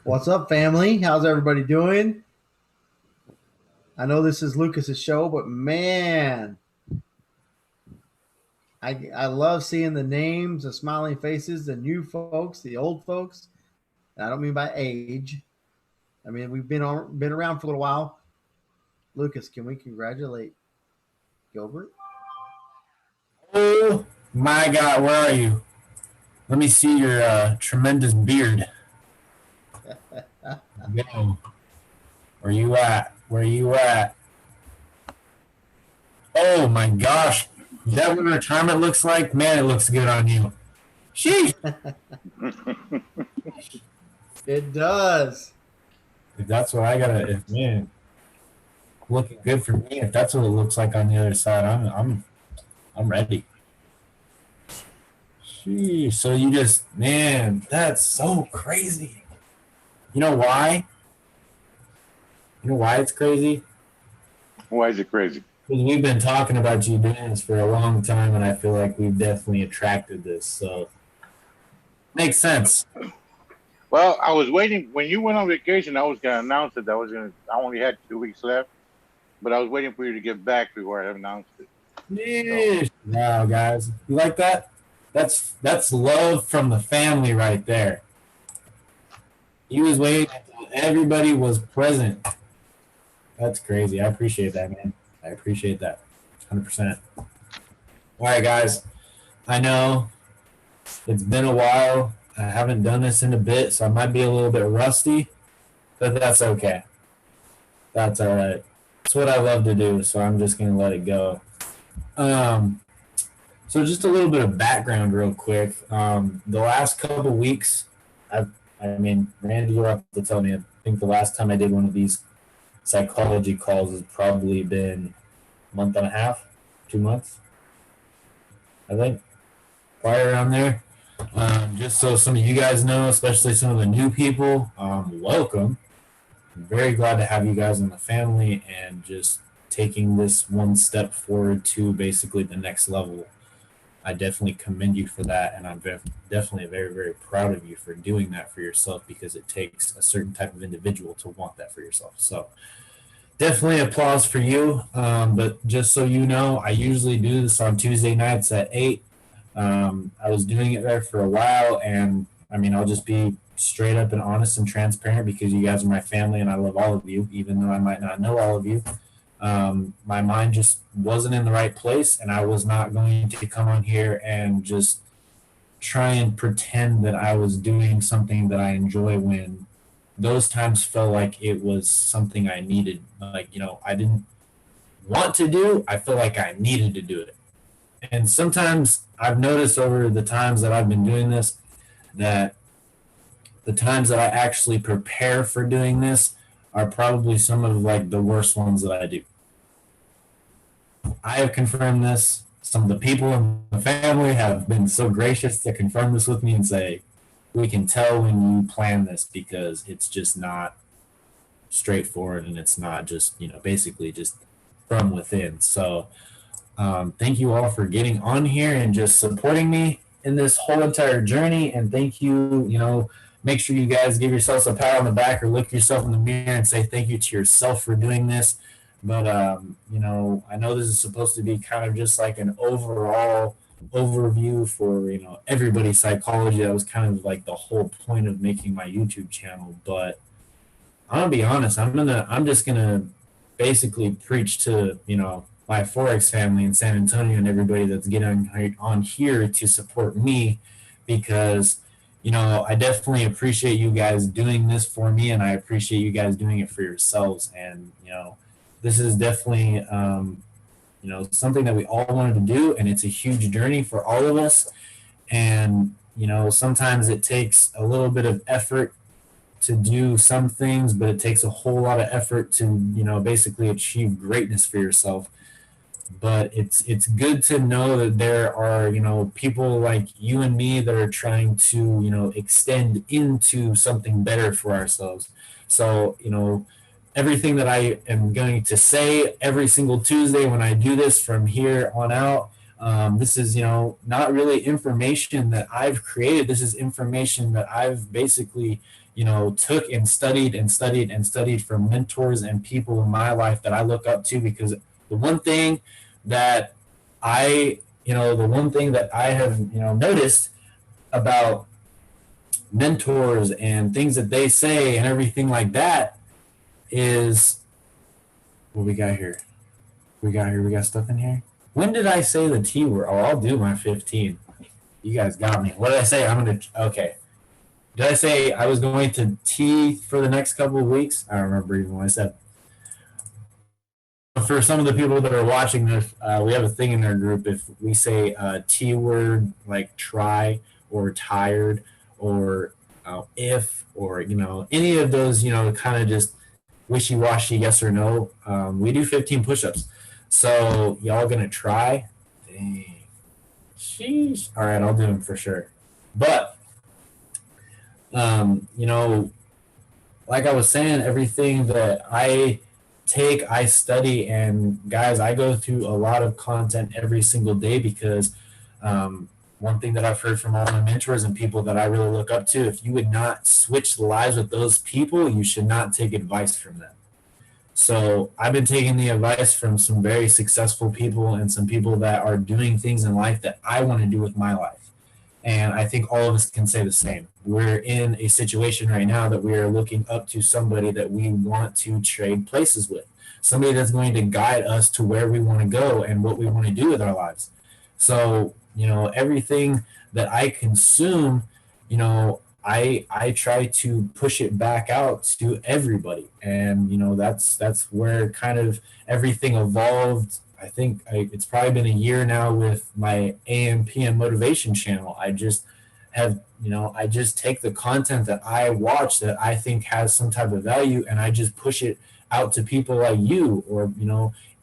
What's up, family? How's everybody doing? I know this is Lucas's show, but man, I love seeing the names, the smiling faces, the new folks, the old folks. And I don't mean by age. I mean we've been around for a little while. Lucas, can we congratulate Gilbert? Oh my God, where are you? Let me see your tremendous beard. Yo, where you at? Where you at? Oh my gosh, is that what retirement looks like? Man, it looks good on you. Sheesh. It does. If that's what I gotta, if man, looking good for me. If that's what it looks like on the other side, I'm ready. Sheesh. So you just, man, that's so crazy. You know why? You know why it's crazy? Why is it crazy? Because we've been talking about you doing this for a long time, and I feel like we've definitely attracted this. So makes sense. Well, I was waiting when you went on vacation. I was gonna announce it. I only had 2 weeks left, but I was waiting for you to get back before I announced it. Yeah. Wow, guys, you like that? That's love from the family right there. He was waiting until everybody was present. That's crazy. I appreciate that, man. I appreciate that. 100%. All right, guys. I know it's been a while. I haven't done this in a bit, so I might be a little bit rusty, but that's okay. That's all right. It's what I love to do, so I'm just going to let it go. So just a little bit of background real quick. The last couple weeks, Randy, you'll have to tell me. I think the last time I did one of these psychology calls has probably been a month and a half, 2 months, I think, right around there. Just so some of you guys know, especially some of the new people, welcome. I'm very glad to have you guys in the family and just taking this one step forward to basically the next level. I definitely commend you for that, and I'm definitely very, very proud of you for doing that for yourself, because it takes a certain type of individual to want that for yourself. So definitely applause for you. But just so you know, I usually do this on Tuesday nights at 8. I was doing it there for a while, and I mean, I'll just be straight up and honest and transparent, because you guys are my family and I love all of you, even though I might not know all of you. My mind just wasn't in the right place, and I was not going to come on here and just try and pretend that I was doing something that I enjoy, when those times felt like it was something I needed. Like, I didn't want to do, I feel like I needed to do it. And sometimes I've noticed over the times that I've been doing this, that the times that I actually prepare for doing this are probably some of like the worst ones that I do. I have confirmed this. Some of the people in the family have been so gracious to confirm this with me and say, we can tell when you plan this, because it's just not straightforward, and it's not just, basically just from within. So thank you all for getting on here and just supporting me in this whole entire journey. And thank you, make sure you guys give yourselves a pat on the back, or look yourself in the mirror and say thank you to yourself for doing this. But, I know this is supposed to be kind of just like an overall overview for, everybody's psychology. That was kind of like the whole point of making my YouTube channel. But I'm going to be honest, I'm just going to basically preach to, my Forex family in San Antonio and everybody that's getting on here to support me, because I definitely appreciate you guys doing this for me, and I appreciate you guys doing it for yourselves. And this is definitely something that we all wanted to do, and it's a huge journey for all of us. And sometimes it takes a little bit of effort to do some things, but it takes a whole lot of effort to basically achieve greatness for yourself. But it's good to know that there are people like you and me that are trying to extend into something better for ourselves. So everything that I am going to say every single Tuesday when I do this from here on out, this is not really information that I've created. This is information that I've basically took and studied from mentors and people in my life that I look up to, because the one thing that I have, noticed about mentors and things that they say and everything like that is what we got here. We got stuff in here. When did I say the T word? Oh, I'll do my 15. You guys got me. What did I say? Okay. Did I say I was going to T for the next couple of weeks? I don't remember even what I said. For some of the people that are watching this, we have a thing in our group. If we say T word, like try or tired or if, or, any of those, kind of just wishy-washy yes or no, we do 15 push-ups. So y'all gonna try? Dang. Sheesh. All right, I'll do them for sure. But, like I was saying, everything that I take, I study, and guys, I go through a lot of content every single day because one thing that I've heard from all my mentors and people that I really look up to, if you would not switch lives with those people, you should not take advice from them. So I've been taking the advice from some very successful people and some people that are doing things in life that I want to do with my life. And I think all of us can say the same. We're in a situation right now that we are looking up to somebody that we want to trade places with, somebody that's going to guide us to where we want to go and what we want to do with our lives. So, everything that I consume, I try to push it back out to everybody. And, that's where kind of everything evolved. I think it's probably been a year now with my AM PM motivation channel. I just take the content that I watch that I think has some type of value, and I just push it out to people like you, or,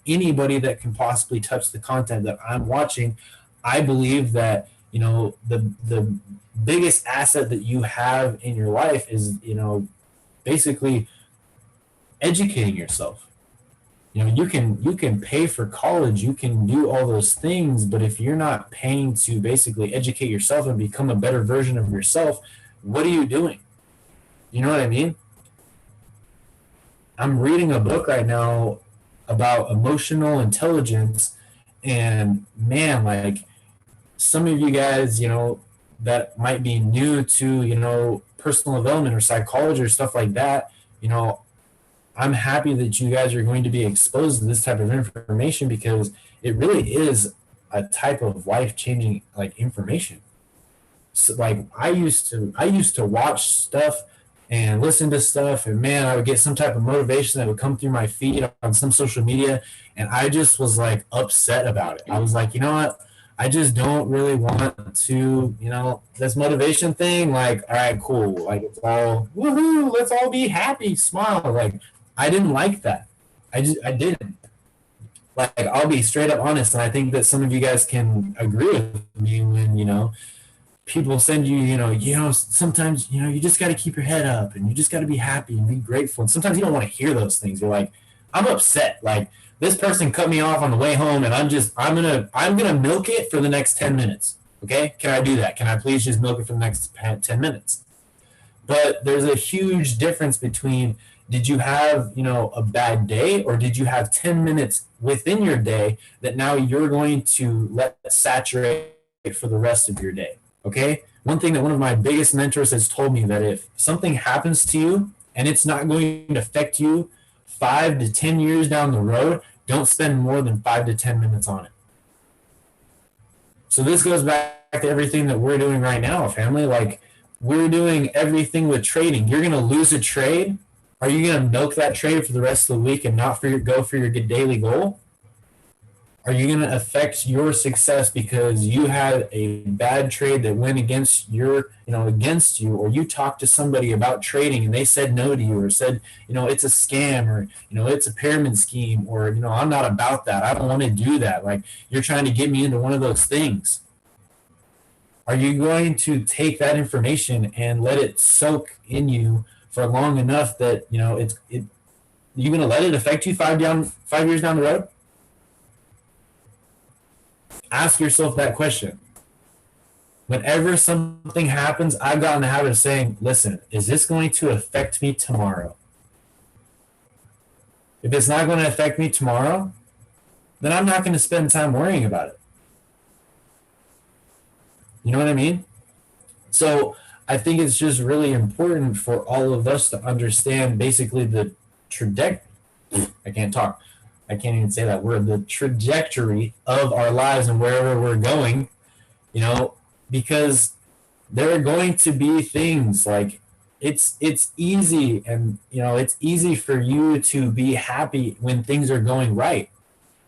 anybody that can possibly touch the content that I'm watching. I believe that, the biggest asset that you have in your life is, basically educating yourself. You can pay for college, you can do all those things, but if you're not paying to basically educate yourself and become a better version of yourself, what are you doing? You know what I mean? I'm reading a book right now about emotional intelligence, and man, like, some of you guys, that might be new to, personal development or psychology or stuff like that, I'm happy that you guys are going to be exposed to this type of information, because it really is a type of life-changing, like, information. So, like, I used to watch stuff and listen to stuff, and man, I would get some type of motivation that would come through my feed on some social media, and I just was like upset about it. I was like, you know what? I just don't really want to, this motivation thing, like, all right, cool. Like, it's all, woohoo, let's all be happy, smile. Like, I didn't like that. I didn't. Like, I'll be straight up honest, and I think that some of you guys can agree with me when, people send you, sometimes, you just got to keep your head up, and you just got to be happy and be grateful. And sometimes you don't want to hear those things. You're like, I'm upset. Like, this person cut me off on the way home, and I'm gonna milk it for the next 10 minutes. Okay, can I do that? Can I please just milk it for the next 10 minutes? But there's a huge difference between, did you have a bad day, or did you have 10 minutes within your day that now you're going to let saturate for the rest of your day? Okay, one thing that one of my biggest mentors has told me, that if something happens to you and it's not going to affect you 5 to 10 years down the road, don't spend more than 5 to 10 minutes on it. So this goes back to everything that we're doing right now, family. Like, we're doing everything with trading. You're going to lose a trade. Are you going to milk that trade for the rest of the week and not go for your daily goal? Are you going to affect your success because you had a bad trade that went against against you, or you talked to somebody about trading and they said no to you, or said, it's a scam, or, it's a pyramid scheme, or, I'm not about that. I don't want to do that. Like, you're trying to get me into one of those things. Are you going to take that information and let it soak in you for long enough that, you're going to let it affect you 5 years down the road? Ask yourself that question. Whenever something happens, I've gotten the habit of saying, listen, is this going to affect me tomorrow? If it's not going to affect me tomorrow, then I'm not going to spend time worrying about it. You know what I mean? So I think it's just really important for all of us to understand basically the trajectory. I can't talk. I can't even say that word. The trajectory of our lives and wherever we're going, you know, because there are going to be things like it's easy, and you know, it's easy for you to be happy when things are going right.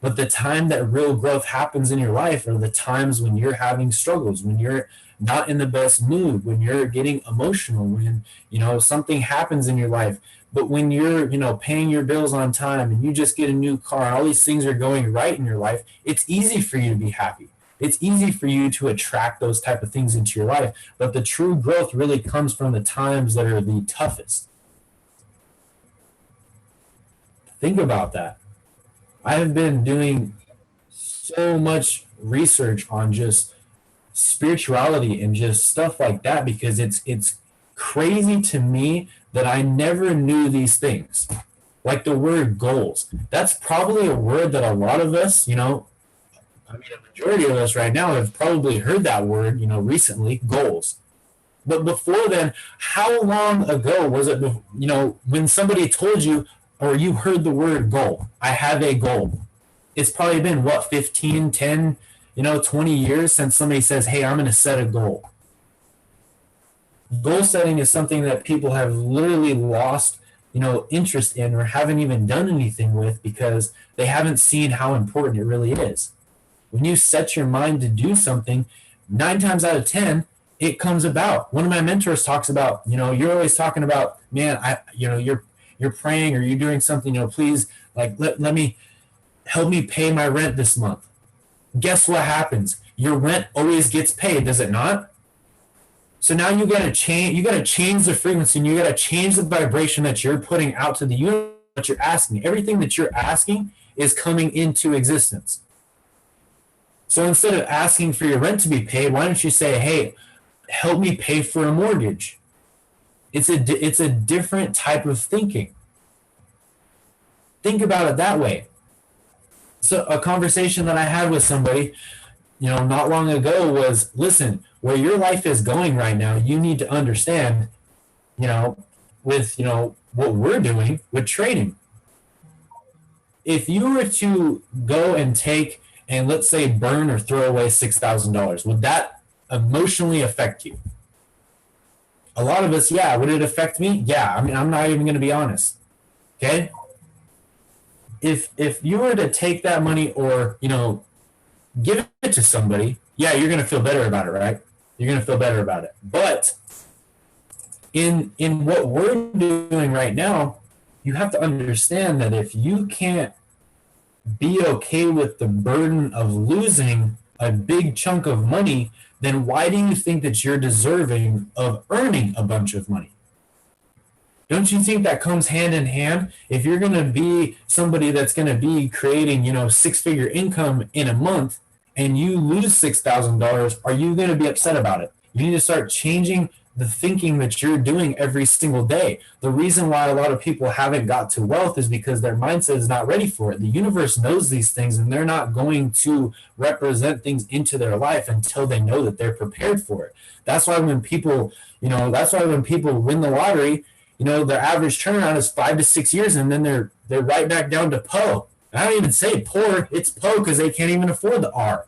But the time that real growth happens in your life are the times when you're having struggles, when you're not in the best mood, when you're getting emotional, when, you know, something happens in your life. But when you're, you know, paying your bills on time and you just get a new car and all these things are going right in your life, it's easy for you to be happy. It's easy for you to attract those type of things into your life. But the true growth really comes from the times that are the toughest. Think about that. I have been doing so much research on just spirituality and just stuff like that because it's crazy to me that I never knew these things. Like the word goals. That's probably a word that a lot of us, you know, I mean, a majority of us right now have probably heard that word, you know, recently, goals. But before then, how long ago was it, you know, when somebody told you or you heard the word goal? I have a goal. It's probably been, what, 15, 10, you know, 20 years since somebody says, hey, I'm going to set a goal. Goal setting is something that people have literally lost, you know, interest in or haven't even done anything with because they haven't seen how important it really is. When you set your mind to do something, 9 times out of 10, it comes about. One of my mentors talks about, you know, you're always talking about, man, you know, you're praying or you're doing something, you know, please, like, let me help me pay my rent this month. Guess what happens? Your rent always gets paid, does it not? So now you got to change the frequency, and you got to change the vibration that you're putting out to the universe. What you're asking, everything that you're asking is coming into existence. So instead of asking for your rent to be paid, why don't you say, hey, help me pay for a mortgage? It's a different type of thinking. Think about it that way. So a conversation that I had with somebody, you know, not long ago was, listen, where your life is going right now, you need to understand, you know, with, you know, what we're doing with trading. If you were to go and take and let's say burn or throw away $6,000, would that emotionally affect you? A lot of us, yeah. Would it affect me? Yeah. I mean, I'm not even going to be honest. Okay. If you were to take that money or, you know, give it to somebody, yeah, you're going to feel better about it, right? You're going to feel better about it. But in what we're doing right now, you have to understand that if you can't be okay with the burden of losing a big chunk of money, then why do you think that you're deserving of earning a bunch of money? Don't you think that comes hand in hand? If you're going to be somebody that's going to be creating, you know, 6-figure income in a month and you lose $6,000, are you going to be upset about it? You need to start changing the thinking that you're doing every single day. The reason why a lot of people haven't got to wealth is because their mindset is not ready for it. The universe knows these things and they're not going to represent things into their life until they know that they're prepared for it. That's why when people, you know, win the lottery, you know, their average turnaround is 5 to 6 years and then they're right back down to po. I don't even say poor, it's po because they can't even afford the R.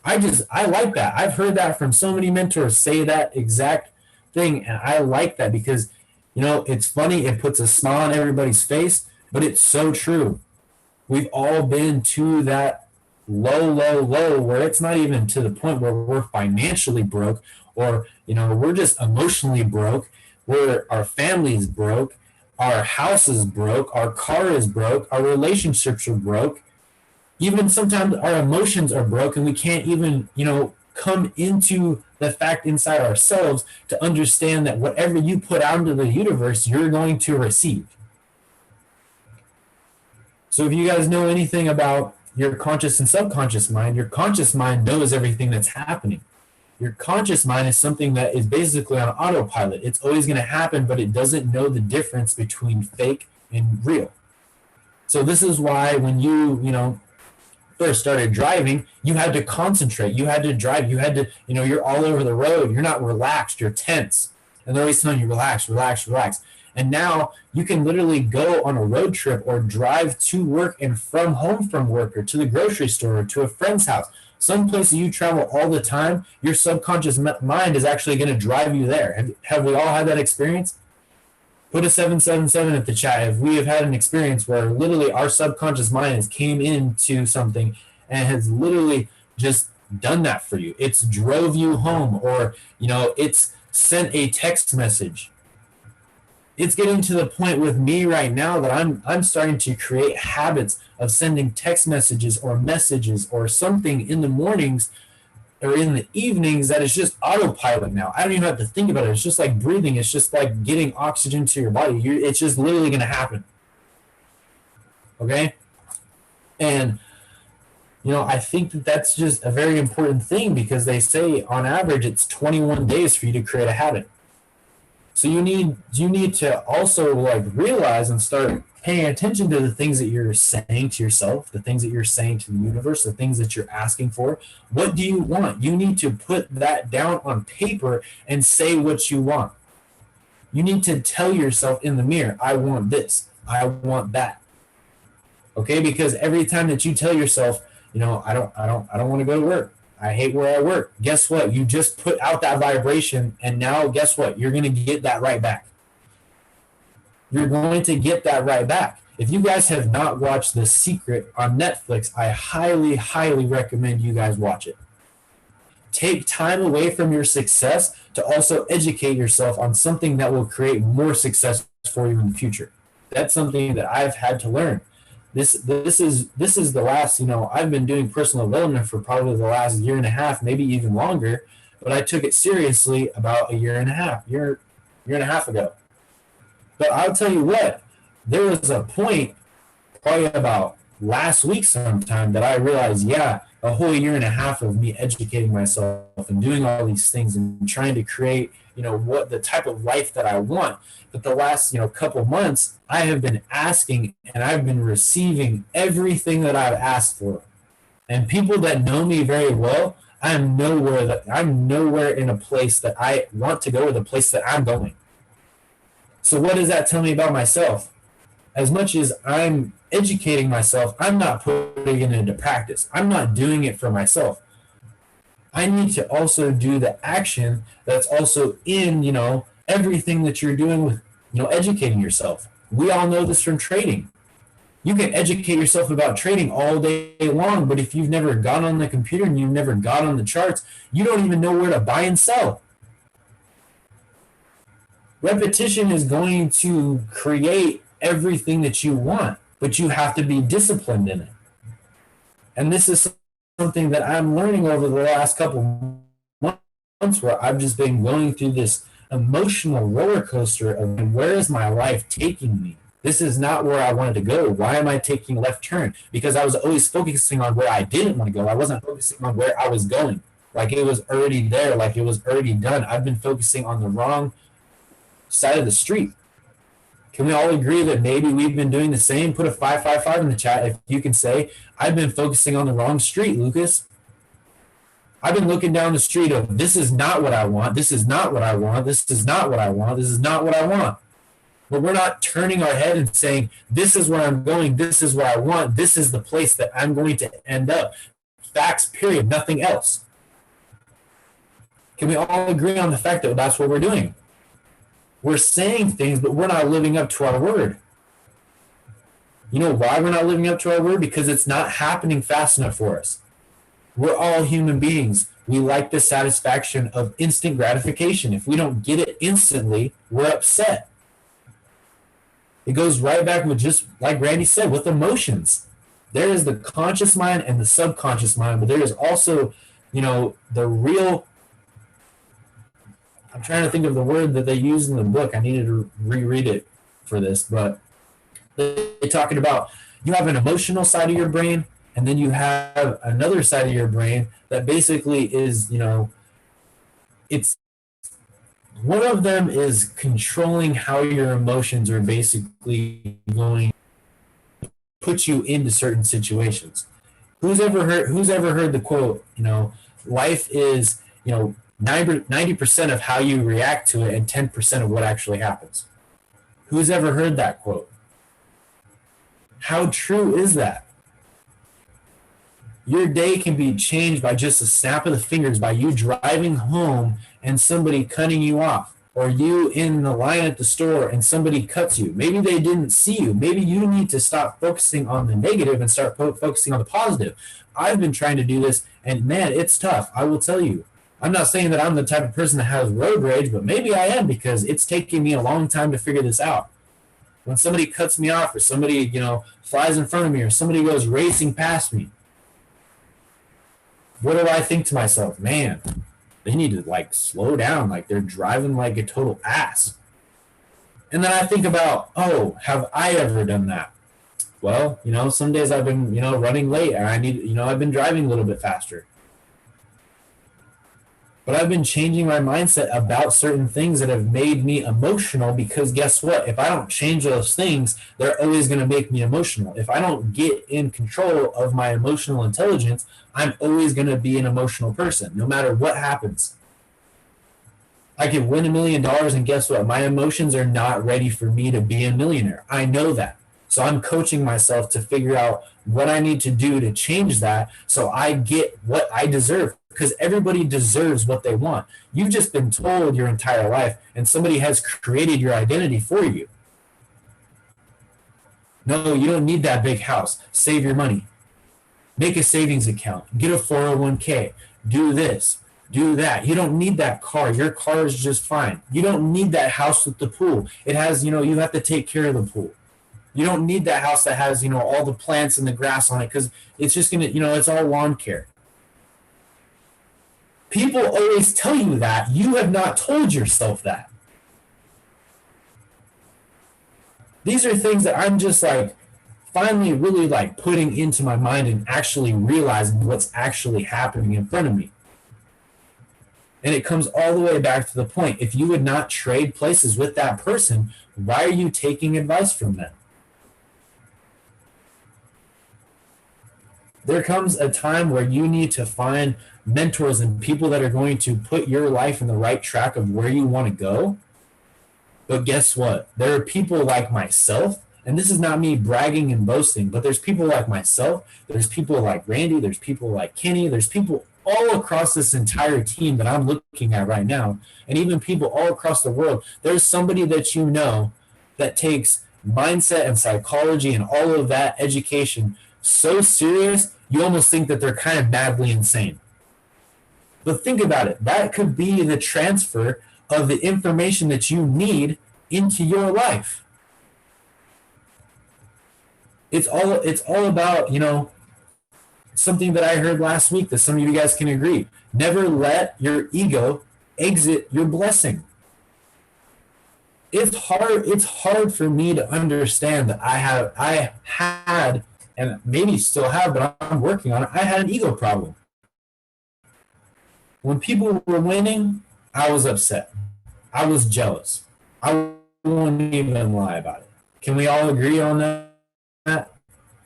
I like that. I've heard that from so many mentors say that exact thing, and I like that because, you know, it's funny, it puts a smile on everybody's face, but it's so true. We've all been to that low where it's not even to the point where we're financially broke or, you know, we're just emotionally broke, where our family's broke, our house is broke, our car is broke, our relationships are broke, even sometimes our emotions are broke and we can't even, you know, come into the fact inside ourselves to understand that whatever you put out into the universe, you're going to receive. So if you guys know anything about your conscious and subconscious mind, your conscious mind knows everything that's happening. Your conscious mind is something that is basically on autopilot. It's always going to happen, but it doesn't know the difference between fake and real. So this is why when you first started driving, you had to concentrate. You had to drive. You had to, you're all over the road. You're not relaxed. You're tense. And they're always telling you, relax, relax, relax. And now you can literally go on a road trip or drive to work and from home from work, or to the grocery store, or to a friend's house. Some place that you travel all the time, your subconscious mind is actually going to drive you there. Have we all had that experience? Put a 777 at the chat if we have had an experience where literally our subconscious mind has came into something and has literally just done that for you. It's drove you home, or it's sent a text message. It's getting to the point with me right now that I'm starting to create habits of sending text messages or something in the mornings or in the evenings that is just autopilot now. I don't even have to think about it. It's just like breathing. It's just like getting oxygen to your body. It's just literally going to happen. Okay? And, I think that that's just a very important thing, because they say on average it's 21 days for you to create a habit. So you need to also realize and start paying attention to the things that you're saying to yourself, the things that you're saying to the universe, the things that you're asking for. What do you want? You need to put that down on paper and say what you want. You need to tell yourself in the mirror, I want this, I want that. Okay? Because every time that you tell yourself, I don't want to go to work, I hate where I work, guess what? You just put out that vibration, and now guess what? You're going to get that right back. You're going to get that right back. If you guys have not watched The Secret on Netflix, I highly, highly recommend you guys watch it. Take time away from your success to also educate yourself on something that will create more success for you in the future. That's something that I've had to learn. This is the last, I've been doing personal development for probably the last year and a half, maybe even longer, but I took it seriously about a year and a half ago. But I'll tell you what, there was a point probably about last week sometime that I realized, a whole year and a half of me educating myself and doing all these things and trying to create, what the type of life that I want. But the last, couple months, I have been asking and I've been receiving everything that I've asked for. And people that know me very well, I'm nowhere in a place that I want to go, or the place that I'm going. So what does that tell me about myself? As much as I'm educating myself, I'm not putting it into practice. I'm not doing it for myself. I need to also do the action that's also in, everything that you're doing with, educating yourself. We all know this from trading. You can educate yourself about trading all day long, but if you've never gone on the computer and you've never got on the charts, you don't even know where to buy and sell. Repetition is going to create everything that you want, but you have to be disciplined in it. And this is something that I'm learning over the last couple months, where I've just been going through this emotional roller coaster of where is my life taking me? This is not where I wanted to go. Why am I taking a left turn? Because I was always focusing on where I didn't want to go. I wasn't focusing on where I was going. Like it was already there, like it was already done. I've been focusing on the wrong side of the street. Can we all agree that maybe we've been doing the same? Put a 555 in the chat if you can say, I've been focusing on the wrong street, Lucas. I've been looking down the street of, this is not what I want, this is not what I want, this is not what I want, this is not what I want. But we're not turning our head and saying, this is where I'm going, this is what I want, this is the place that I'm going to end up. Facts, period, nothing else. Can we all agree on the fact that that's what we're doing? We're saying things, but we're not living up to our word. You know why we're not living up to our word? Because it's not happening fast enough for us. We're all human beings. We like the satisfaction of instant gratification. If we don't get it instantly, we're upset. It goes right back with, just like Randy said, with emotions. There is the conscious mind and the subconscious mind, but there is also, the real, I'm trying to think of the word that they use in the book. I needed to reread it for this, but they're talking about, you have an emotional side of your brain, and then you have another side of your brain that basically is, it's one of them is controlling how your emotions are basically going to put you into certain situations. Who's ever heard the quote, life is, 90% of how you react to it and 10% of what actually happens? Who's ever heard that quote? How true is that? Your day can be changed by just a snap of the fingers, by you driving home and somebody cutting you off, or you in the line at the store and somebody cuts you. Maybe they didn't see you. Maybe you need to stop focusing on the negative and start focusing on the positive. I've been trying to do this, and man, it's tough. I will tell you. I'm not saying that I'm the type of person that has road rage, but maybe I am, because it's taking me a long time to figure this out. When somebody cuts me off, or somebody, flies in front of me, or somebody goes racing past me, what do I think to myself? Man, they need to slow down. They're driving like a total ass. And then I think about, oh, have I ever done that? Well, some days I've been, running late, and I've been driving a little bit faster. But I've been changing my mindset about certain things that have made me emotional, because guess what? If I don't change those things, they're always going to make me emotional. If I don't get in control of my emotional intelligence, I'm always going to be an emotional person, no matter what happens. I could win $1 million, and guess what? My emotions are not ready for me to be a millionaire. I know that. So I'm coaching myself to figure out what I need to do to change that, so I get what I deserve. Because everybody deserves what they want. You've just been told your entire life, and somebody has created your identity for you. No, you don't need that big house. Save your money. Make a savings account. Get a 401k. Do this. Do that. You don't need that car. Your car is just fine. You don't need that house with the pool. It has, you have to take care of the pool. You don't need that house that has, all the plants and the grass on it, because it's just going to, it's all lawn care. People always tell you that. You have not told yourself that. These are things that I'm just finally really putting into my mind and actually realizing what's actually happening in front of me. And it comes all the way back to the point. If you would not trade places with that person, why are you taking advice from them? There comes a time where you need to find mentors and people that are going to put your life in the right track of where you want to go. But guess what? There are people like myself, and this is not me bragging and boasting, but there's people like myself, there's people like Randy, there's people like Kenny, there's people all across this entire team that I'm looking at right now, and even people all across the world. There's somebody that that takes mindset and psychology and all of that education so serious, you almost think that they're kind of madly insane. But think about it. That could be the transfer of the information that you need into your life. It's all about, something that I heard last week that some of you guys can agree. Never let your ego exit your blessing. It's hard for me to understand that I had, and maybe still have, but I'm working on it. I had an ego problem. When people were winning, I was upset. I was jealous. I won't even lie about it. Can we all agree on that? That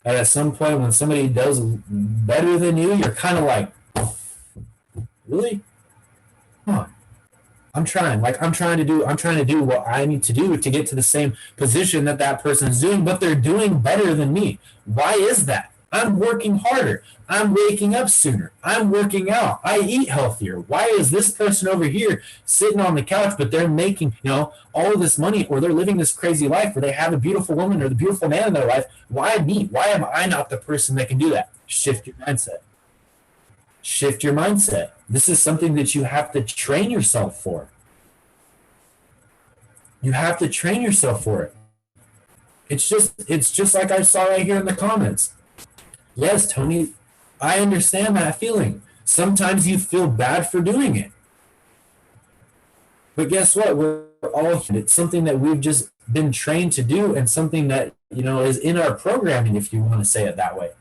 at some point when somebody does better than you, you're kind of like, really? Come on. I'm trying to do what I need to do to get to the same position that person is doing, but they're doing better than me. Why is that? I'm working harder. I'm waking up sooner. I'm working out. I eat healthier. Why is this person over here sitting on the couch, but they're making, all of this money, or they're living this crazy life, or they have a beautiful woman or the beautiful man in their life? Why me? Why am I not the person that can do that? Shift your mindset. Shift your mindset. This is something that you have to train yourself for. You have to train yourself for it. It's just like I saw right here in the comments. Yes, Tony, I understand that feeling. Sometimes you feel bad for doing it. But guess what? We're all, it's something that we've just been trained to do, and something that, is in our programming, if you want to say it that way.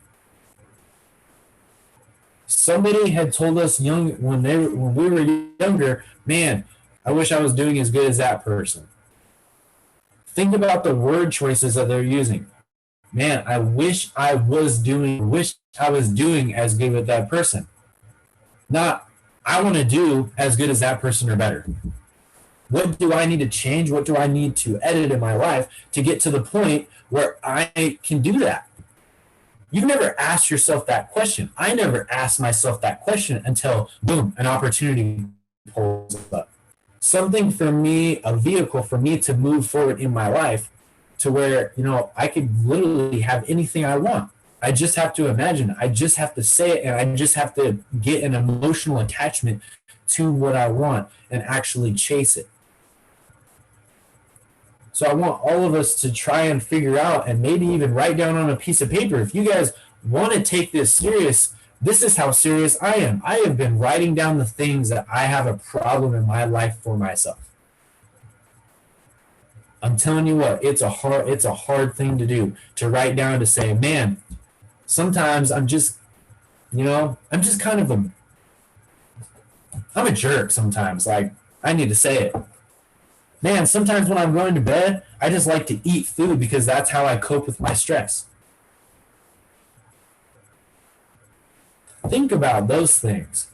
somebody had told us when we were younger, man, I wish I was doing as good as that person. Think about the word choices that they're using. Man, I wish I was doing as good with that person. Not, I want to do as good as that person or better. What do I need to change? What do I need to edit in my life to get to the point where I can do that? You've never asked yourself that question. I never asked myself that question until, boom, an opportunity pulls up. Something for me, a vehicle for me to move forward in my life to where, I could literally have anything I want. I just have to imagine. I just have to say it, and I just have to get an emotional attachment to what I want and actually chase it. So I want all of us to try and figure out, and maybe even write down on a piece of paper. If you guys want to take this serious, this is how serious I am. I have been writing down the things that I have a problem in my life for myself. I'm telling you what, it's a hard thing to do, to write down, to say, man, sometimes I'm just kind of I'm a jerk sometimes. Like, I need to say it. Man, sometimes when I'm going to bed, I just like to eat food because that's how I cope with my stress. Think about those things.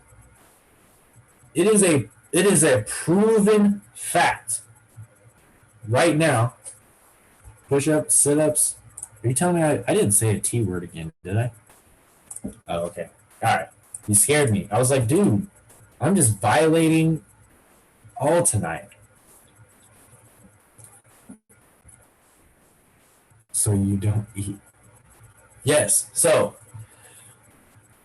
It is a proven fact. Right now, push-ups, sit-ups. Are you telling me I didn't say a T word again, did I? Oh, okay. All right. You scared me. I was like, dude, I'm just violating all tonight. So you don't eat. Yes. So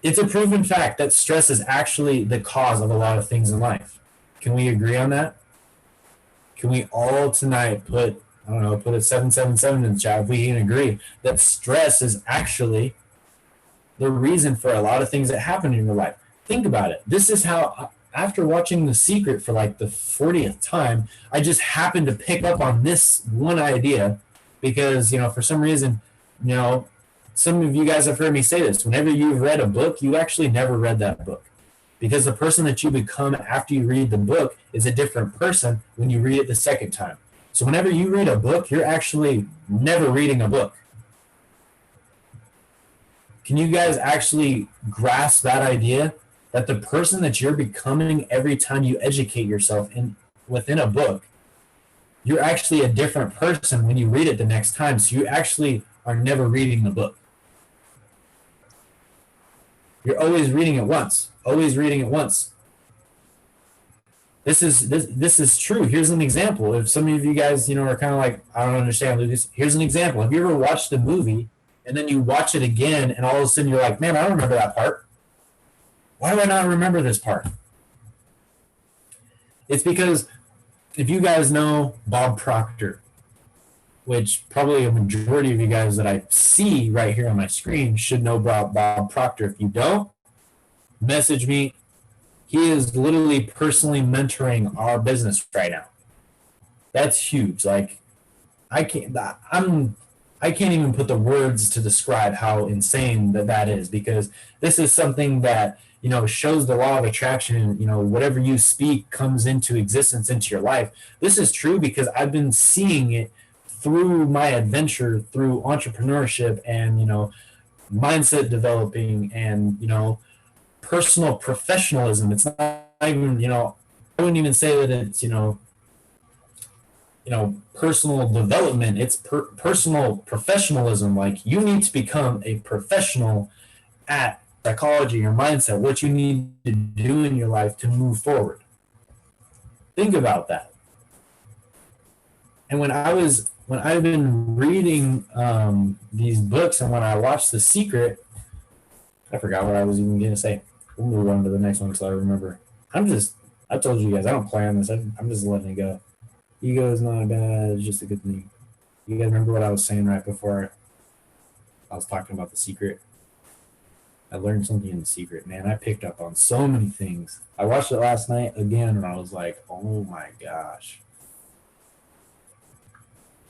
it's a proven fact that stress is actually the cause of a lot of things in life. Can we agree on that? Can we all tonight put a 777 in the chat if we can agree that stress is actually the reason for a lot of things that happen in your life? Think about it. This is how, after watching The Secret for like the 40th time, I just happened to pick up on this one idea because, for some reason, some of you guys have heard me say this. Whenever you've read a book, you actually never read that book. Because the person that you become after you read the book is a different person when you read it the second time. So whenever you read a book, you're actually never reading a book. Can you guys actually grasp that idea? That the person that you're becoming every time you educate yourself within a book, you're actually a different person when you read it the next time. So you actually are never reading the book. You're always reading it once. Always reading it once. This is true. Here's an example. If some of you guys, are kind of like, I don't understand, Lucas. Here's an example. Have you ever watched a movie and then you watch it again and all of a sudden you're like, man, I don't remember that part. Why do I not remember this part? It's because if you guys know Bob Proctor, which probably a majority of you guys that I see right here on my screen should know Bob Proctor. If you don't, message me. He is literally personally mentoring our business right now. That's huge. Like, I can't even put the words to describe how insane that is, because this is something that, shows the law of attraction. Whatever you speak comes into existence into your life. This is true because I've been seeing it through my adventure, through entrepreneurship and, mindset developing and, personal professionalism. It's not even, I wouldn't even say that it's, personal development. It's personal professionalism. Like, you need to become a professional at psychology or mindset, what you need to do in your life to move forward. Think about that. And when I've been reading these books and when I watched The Secret, I forgot what I was even going to say. We'll move on to the next one so I remember. I told you guys, I don't plan this. I'm just letting it go. Ego is not bad. It's just a good thing. You guys remember what I was saying right before I was talking about The Secret? I learned something in The Secret. Man, I picked up on so many things. I watched it last night again and I was like, oh my gosh.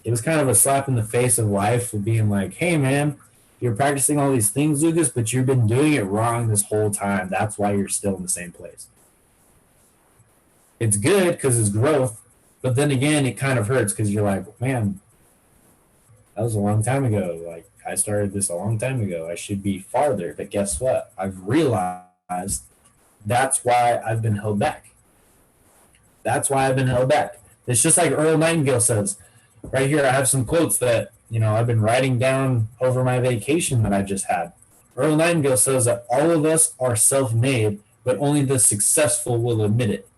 It was kind of a slap in the face of life of being like, hey man, You're practicing all these things, Lucas, but you've been doing it wrong this whole time. That's why you're still in the same place. It's good because it's growth, but then again, it kind of hurts because you're like, man, that was a long time ago. Like, I started this a long time ago. I should be farther. But guess what? I've realized that's why I've been held back. That's why I've been held back. It's just like Earl Nightingale says. Right here, I have some quotes that, I've been writing down over my vacation that I just had. Earl Nightingale says that all of us are self-made, but only the successful will admit it.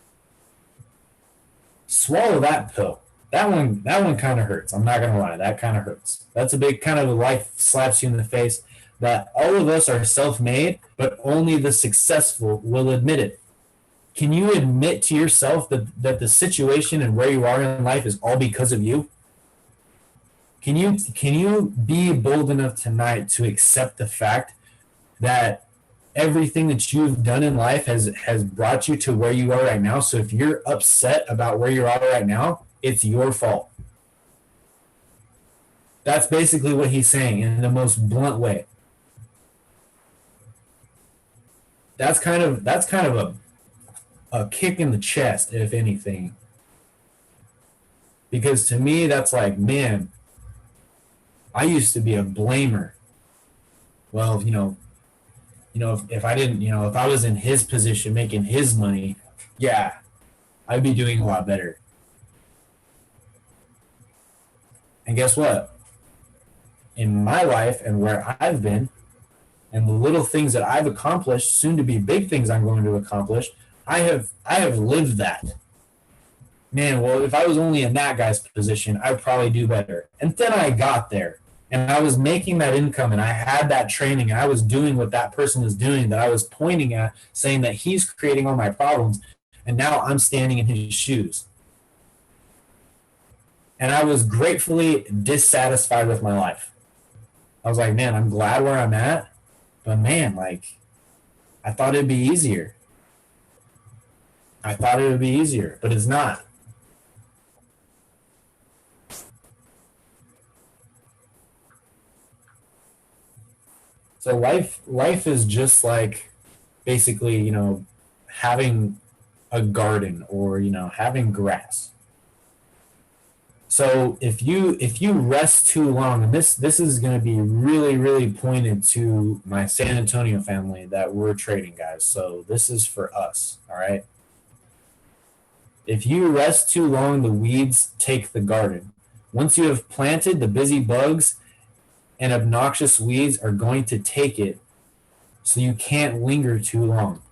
Swallow that pill. That one kind of hurts. I'm not going to lie. That kind of hurts. That's a big kind of life slaps you in the face that all of us are self-made, but only the successful will admit it. Can you admit to yourself that the situation and where you are in life is all because of you? Can you be bold enough tonight to accept the fact that everything that you've done in life has brought you to where you are right now? So if you're upset about where you are right now, it's your fault. That's basically what he's saying in the most blunt way. That's kind of a kick in the chest, if anything. Because to me, that's like, man, I used to be a blamer. Well, if I didn't, if I was in his position making his money, yeah, I'd be doing a lot better. And guess what? In my life and where I've been, and the little things that I've accomplished, soon to be big things I'm going to accomplish, I have lived that. Man, well, if I was only in that guy's position, I'd probably do better. And then I got there. And I was making that income, and I had that training, and I was doing what that person was doing, that I was pointing at, saying that he's creating all my problems, and now I'm standing in his shoes. And I was gratefully dissatisfied with my life. I was like, man, I'm glad where I'm at, but man, like, I thought it'd be easier. But it's not. So life is just like basically, having a garden or, having grass. So if you rest too long, and this is going to be really, really pointed to my San Antonio family that we're trading, guys. So this is for us, all right? If you rest too long, the weeds take the garden. Once you have planted, the busy bugs and obnoxious weeds are going to take it, so you can't linger too long.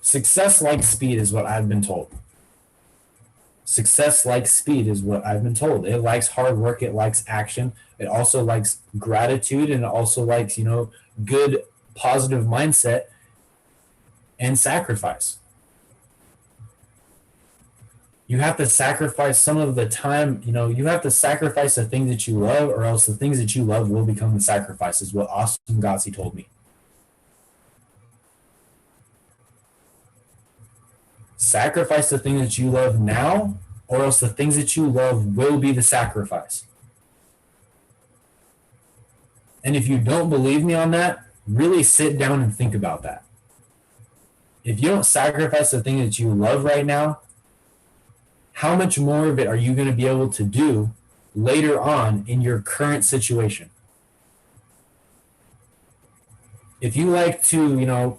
Success likes speed is what I've been told. Success likes speed is what I've been told. It likes hard work. It likes action. It also likes gratitude, and it also likes, good, positive mindset and sacrifice. You have to sacrifice some of the time, you have to sacrifice the things that you love, or else the things that you love will become the sacrifices, what Austin Gotzi told me. Sacrifice the thing that you love now, or else the things that you love will be the sacrifice. And if you don't believe me on that, really sit down and think about that. If you don't sacrifice the thing that you love right now, how much more of it are you going to be able to do later on in your current situation? If you like to,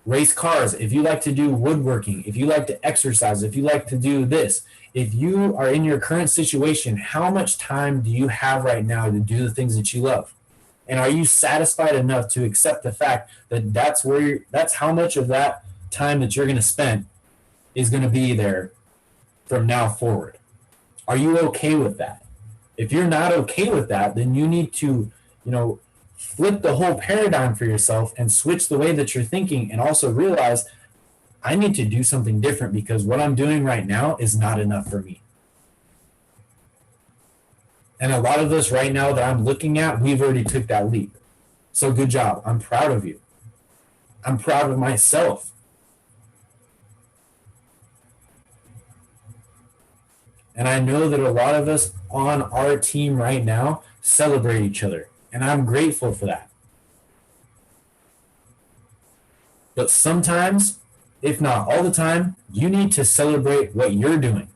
race cars, if you like to do woodworking, if you like to exercise, if you like to do this, if you are in your current situation, how much time do you have right now to do the things that you love? And are you satisfied enough to accept the fact that that's how much of that time that you're going to spend is going to be there from now forward? Are you okay with that? If you're not okay with that, then you need to, flip the whole paradigm for yourself and switch the way that you're thinking, and also realize I need to do something different because what I'm doing right now is not enough for me. And a lot of us right now that I'm looking at, we've already took that leap. So good job. I'm proud of you. I'm proud of myself. And I know that a lot of us on our team right now celebrate each other. And I'm grateful for that. But sometimes, if not all the time, you need to celebrate what you're doing.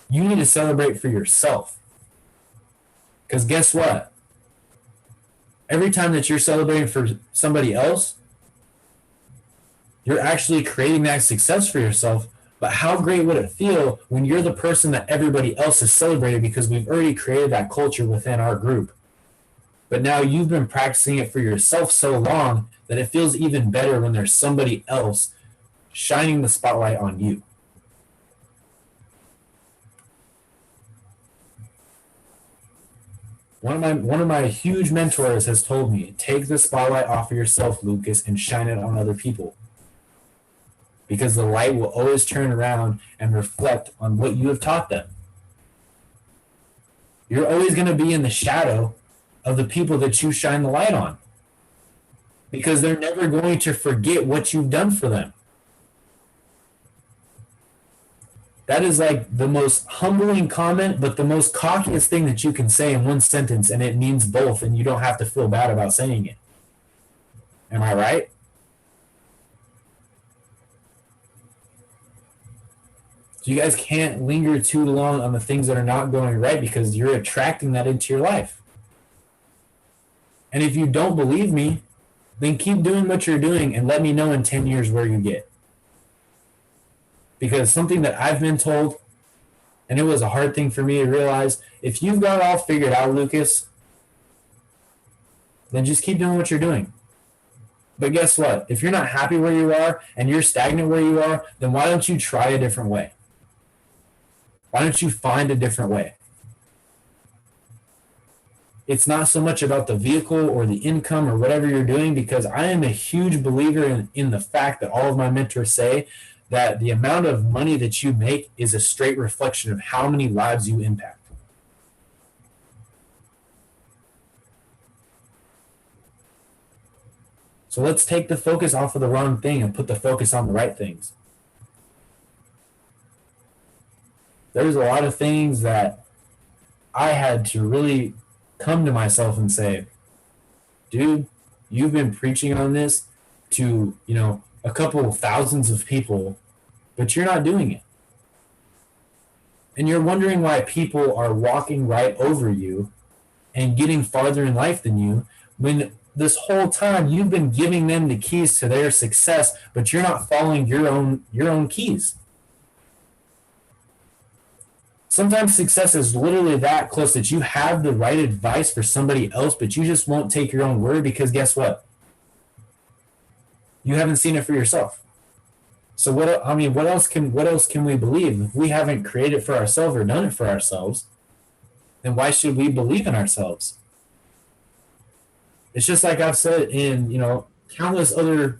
You need to celebrate for yourself. Because guess what? Every time that you're celebrating for somebody else, you're actually creating that success for yourself. But how great would it feel when you're the person that everybody else is celebrating, because we've already created that culture within our group. But now you've been practicing it for yourself so long that it feels even better when there's somebody else shining the spotlight on you. One of my huge mentors has told me, take the spotlight off of yourself, Lucas, and shine it on other people. Because the light will always turn around and reflect on what you have taught them. You're always going to be in the shadow of the people that you shine the light on. Because they're never going to forget what you've done for them. That is like the most humbling comment, but the most cockiest thing that you can say in one sentence, and it means both, and you don't have to feel bad about saying it. Am I right? So you guys can't linger too long on the things that are not going right, because you're attracting that into your life. And if you don't believe me, then keep doing what you're doing and let me know in 10 years where you get. Because something that I've been told, and it was a hard thing for me to realize, if you've got it all figured out, Lucas, then just keep doing what you're doing. But guess what? If you're not happy where you are and you're stagnant where you are, then why don't you try a different way? Why don't you find a different way? It's not so much about the vehicle or the income or whatever you're doing, because I am a huge believer in the fact that all of my mentors say that the amount of money that you make is a straight reflection of how many lives you impact. So let's take the focus off of the wrong thing and put the focus on the right things. There's a lot of things that I had to really come to myself and say, dude, you've been preaching on this to, a couple of thousands of people, but you're not doing it. And you're wondering why people are walking right over you and getting farther in life than you, when this whole time you've been giving them the keys to their success, but you're not following your own keys. Sometimes success is literally that close that you have the right advice for somebody else, but you just won't take your own word, because guess what? You haven't seen it for yourself. So what else can we believe? If we haven't created it for ourselves or done it for ourselves, then why should we believe in ourselves? It's just like I've said in, countless other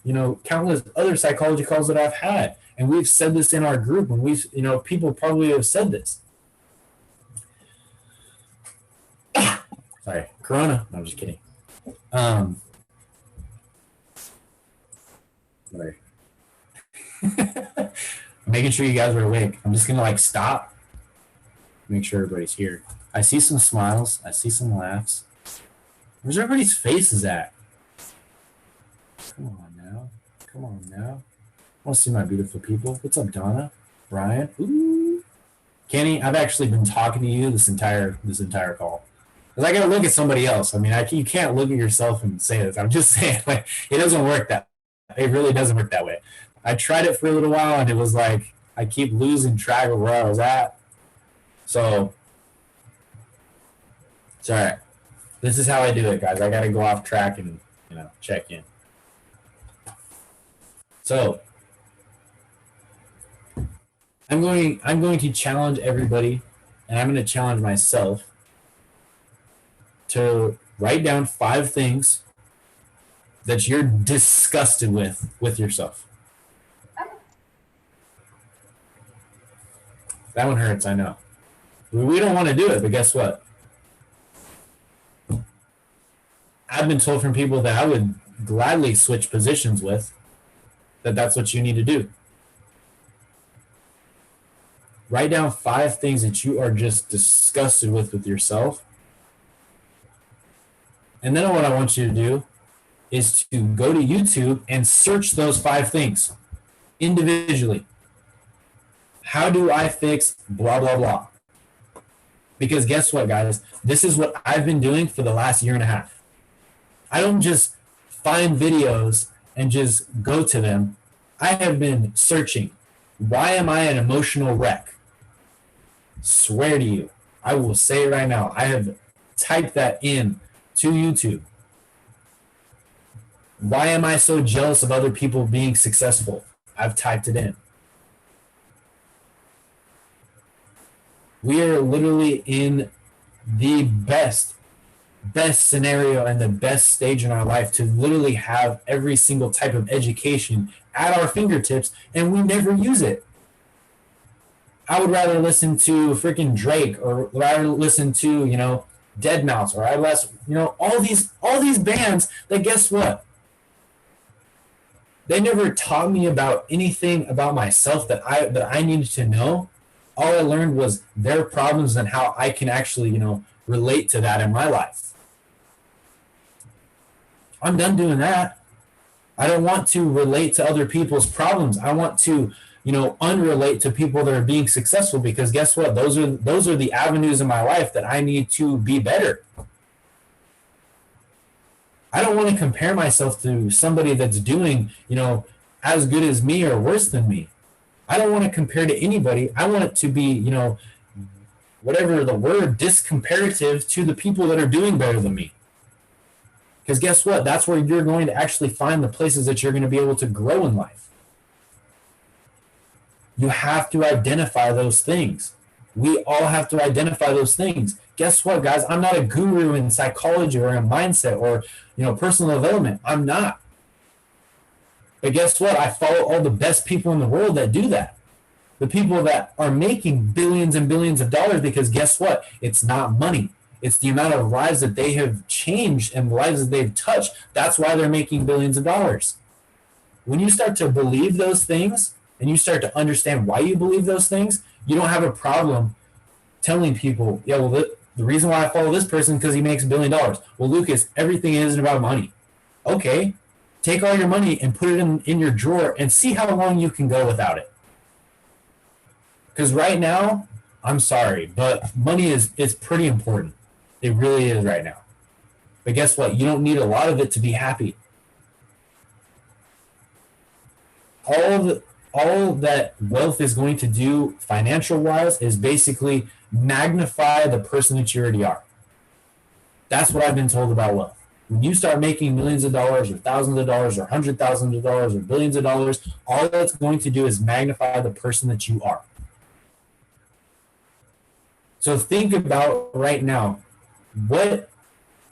psychology calls that I've had. And we've said this in our group, and people probably have said this. Sorry, Corona. No, I'm just kidding. Sorry. Making sure you guys are awake. I'm just gonna stop, make sure everybody's here. I see some smiles. I see some laughs. Where's everybody's faces at? Come on now. I want to see my beautiful people. What's up, Donna? Brian? Ooh. Kenny, I've actually been talking to you this entire call. Because I got to look at somebody else. You can't look at yourself and say this. I'm just saying, it doesn't work that way. It really doesn't work that way. I tried it for a little while, and it was like I keep losing track of where I was at. So, it's all right. This is how I do it, guys. I got to go off track and, check in. So, I'm going to challenge everybody, and I'm going to challenge myself to write down 5 things that you're disgusted with yourself. That one hurts, I know. We don't want to do it, but guess what? I've been told from people that I would gladly switch positions with, that's what you need to do. Write down 5 things that you are just disgusted with yourself. And then what I want you to do is to go to YouTube and search those 5 things individually. How do I fix blah, blah, blah? Because guess what, guys? This is what I've been doing for the last year and a half. I don't just find videos and just go to them. I have been searching. Why am I an emotional wreck? Swear to you, I will say it right now. I have typed that in to YouTube. Why am I so jealous of other people being successful? I've typed it in. We are literally in the best scenario and the best stage in our life to literally have every single type of education at our fingertips, and we never use it. I would rather listen to freaking Drake, or rather listen to, Deadmau5, or I'd less, all these bands that, guess what? They never taught me about anything about myself that I needed to know. All I learned was their problems and how I can actually, relate to that in my life. I'm done doing that. I don't want to relate to other people's problems. I want to, unrelate to people that are being successful, because guess what? Those are the avenues in my life that I need to be better. I don't want to compare myself to somebody that's doing, as good as me or worse than me. I don't want to compare to anybody. I want it to be, whatever the word, discomparative to the people that are doing better than me. Because guess what? That's where you're going to actually find the places that you're going to be able to grow in life. You have to identify those things. We all have to identify those things. Guess what, guys? I'm not a guru in psychology or in mindset or, personal development. I'm not. But guess what? I follow all the best people in the world that do that. The people that are making billions and billions of dollars, because guess what? It's not money. It's the amount of lives that they have changed and lives that they've touched. That's why they're making billions of dollars. When you start to believe those things and you start to understand why you believe those things, you don't have a problem telling people, yeah, well, the reason why I follow this person is because he makes $1 billion. Well, Lucas, everything isn't about money. Okay, take all your money and put it in your drawer and see how long you can go without it. Because right now, I'm sorry, but money is pretty important. It really is right now. But guess what? You don't need a lot of it to be happy. All that wealth is going to do financial-wise is basically magnify the person that you already are. That's what I've been told about wealth. When you start making millions of dollars or thousands of dollars or $100,000s or billions of dollars, all that's going to do is magnify the person that you are. So think about right now, I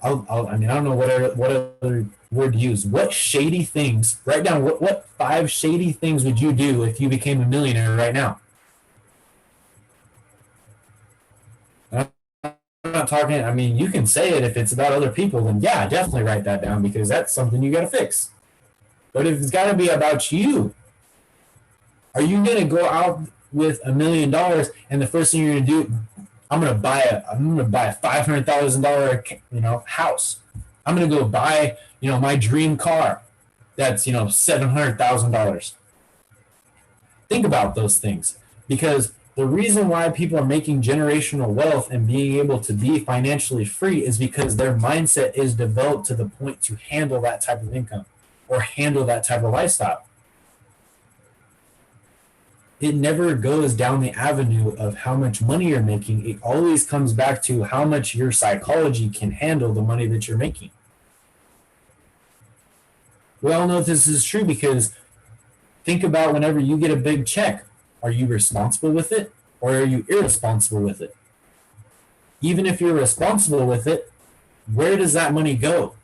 don't know what other word to use. What shady things, write down what 5 shady things would you do if you became a millionaire right now? I'm not talking, you can say it if it's about other people, then yeah, definitely write that down, because that's something you got to fix. But if it's got to be about you, are you going to go out with $1 million and the first thing you're going to do, I'm going to buy a $500,000, house. I'm going to go buy, my dream car. That's, $700,000. Think about those things, because the reason why people are making generational wealth and being able to be financially free is because their mindset is developed to the point to handle that type of income or handle that type of lifestyle. It never goes down the avenue of how much money you're making. It always comes back to how much your psychology can handle the money that you're making. We all know this is true, because think about whenever you get a big check, are you responsible with it or are you irresponsible with it? Even if you're responsible with it, where does that money go?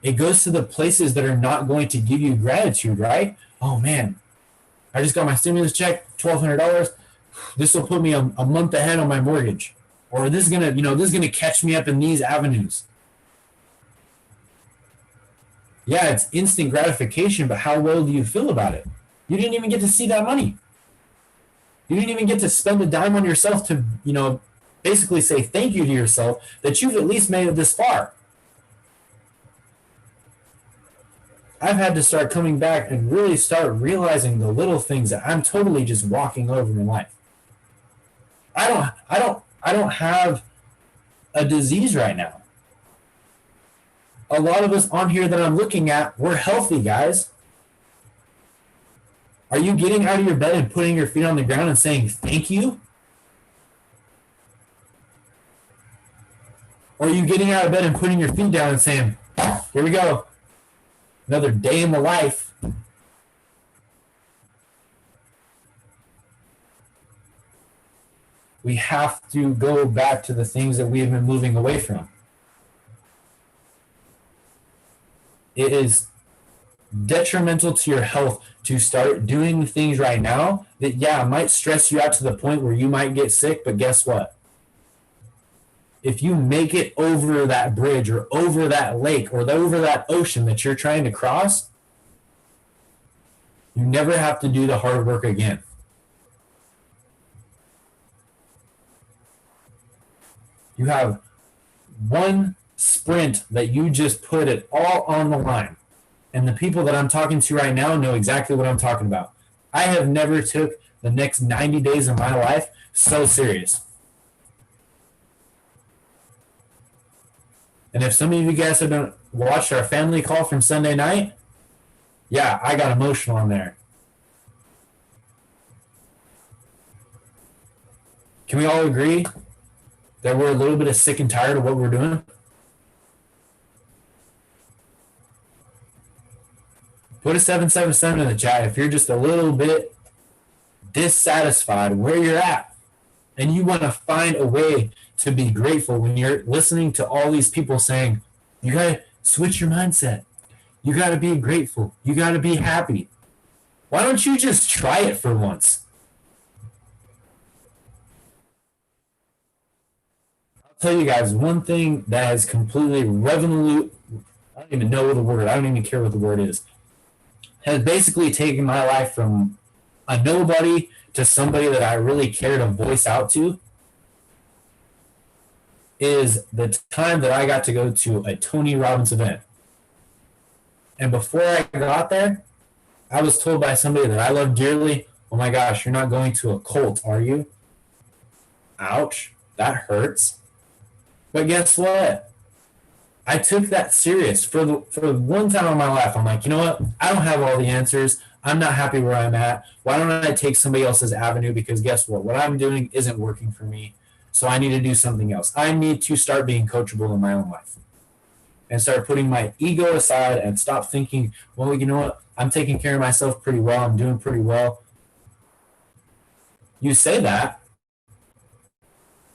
It goes to the places that are not going to give you gratitude, right? Oh man, I just got my stimulus check, $1,200. This will put me a month ahead on my mortgage, or this is gonna catch me up in these avenues. Yeah, it's instant gratification, but how well do you feel about it? You didn't even get to see that money. You didn't even get to spend a dime on yourself to, basically say thank you to yourself that you've at least made it this far. I've had to start coming back and really start realizing the little things that I'm totally just walking over in life. I don't have a disease right now. A lot of us on here that I'm looking at, we're healthy, guys. Are you getting out of your bed and putting your feet on the ground and saying thank you? Or are you getting out of bed and putting your feet down and saying, here we go, another day in the life? We have to go back to the things that we have been moving away from. It is detrimental to your health to start doing things right now that, might stress you out to the point where you might get sick, but guess what? If you make it over that bridge or over that lake or over that ocean that you're trying to cross, you never have to do the hard work again. You have one sprint that you just put it all on the line. And the people that I'm talking to right now know exactly what I'm talking about. I have never took the next 90 days of my life so serious. And if some of you guys have watched our family call from Sunday night, I got emotional on there. Can we all agree that we're a little bit of sick and tired of what we're doing? Put a 777 in the chat if you're just a little bit dissatisfied where you're at and you want to find a way to be grateful when you're listening to all these people saying, you got to switch your mindset. You got to be grateful. You got to be happy. Why don't you just try it for once? I'll tell you guys one thing that has completely I don't even know the word. I don't even care what the word is. Has basically taken my life from a nobody to somebody that I really care to voice out to is the time that I got to go to a Tony Robbins event. And before I got there, I was told by somebody that I love dearly, oh my gosh, you're not going to a cult, are you? Ouch, that hurts. But guess what? I took that serious for one time in my life. I'm like, you know what? I don't have all the answers. I'm not happy where I'm at. Why don't I take somebody else's avenue? Because guess what? What I'm doing isn't working for me. So I need to do something else. I need to start being coachable in my own life and start putting my ego aside and stop thinking, well, you know what? I'm taking care of myself pretty well. I'm doing pretty well. You say that.